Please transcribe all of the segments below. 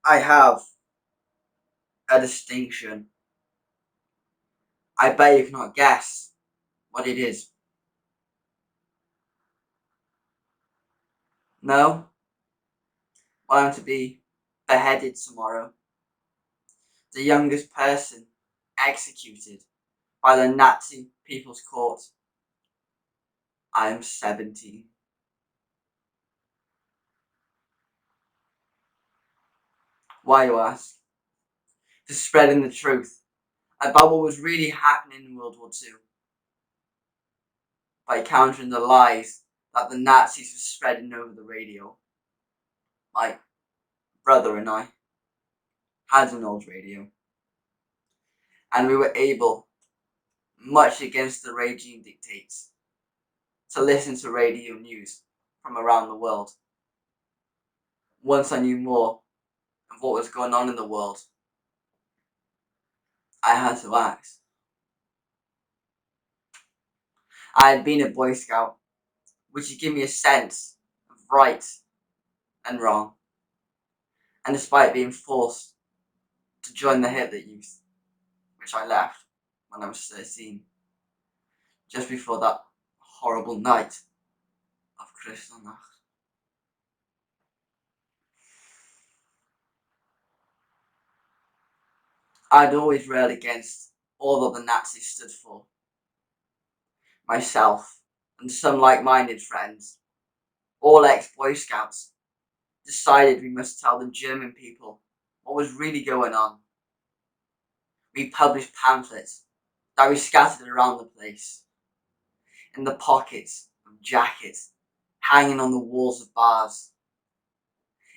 I have a distinction. I bet you cannot guess what it is. No? Well, I'm to be beheaded tomorrow. The youngest person executed by the Nazi People's Court. I am 17. Why, you ask? To spreading the truth about what was really happening in World War II. By countering the lies that the Nazis were spreading over the radio. My brother and I had an old radio, and we were able, much against the regime dictates, to listen to radio news from around the world. Once I knew more of what was going on in the world, I had to act. I had been a Boy Scout, which had given me a sense of right and wrong. And despite being forced to join the Hitler Youth, which I left when I was 13, just before that horrible night of Kristallnacht. I'd always railed against all that the Nazis stood for. Myself and some like-minded friends, all ex-Boy Scouts, decided we must tell the German people what was really going on. We published pamphlets that we scattered around the place, in the pockets of jackets, hanging on the walls of bars,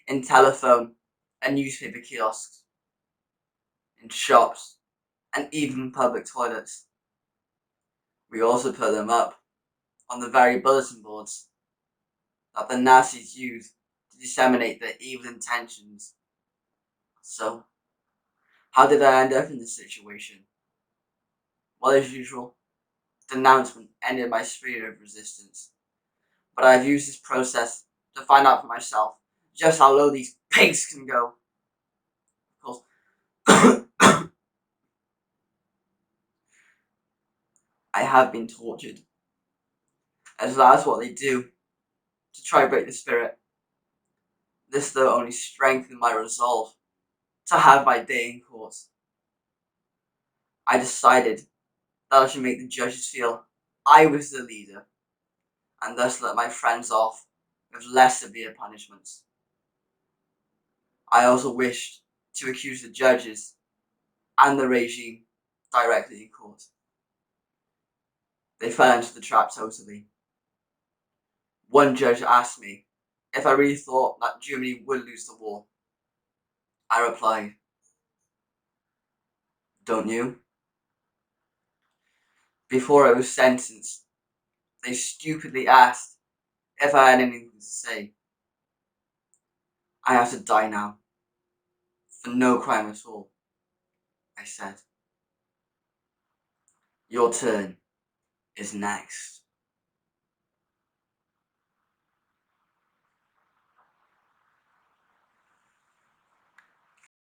in telephone and newspaper kiosks, in shops, and even public toilets. We also put them up on the very bulletin boards that the Nazis used to disseminate their evil intentions. So, how did I end up in this situation? Well, as usual, the announcement ended my spirit of resistance. But I've used this process to find out for myself just how low these pigs can go. Of course, I have been tortured, as that's what they do to try to break the spirit. This, though, only strengthened my resolve to have my day in court. I decided that I should make the judges feel I was the leader, and thus let my friends off with less severe punishments. I also wished to accuse the judges and the regime directly in court. They fell into the trap totally. One judge asked me if I really thought that Germany would lose the war. I replied, "Don't you?" Before I was sentenced, they stupidly asked if I had anything to say. "I have to die now, for no crime at all," I said. "Your turn is next."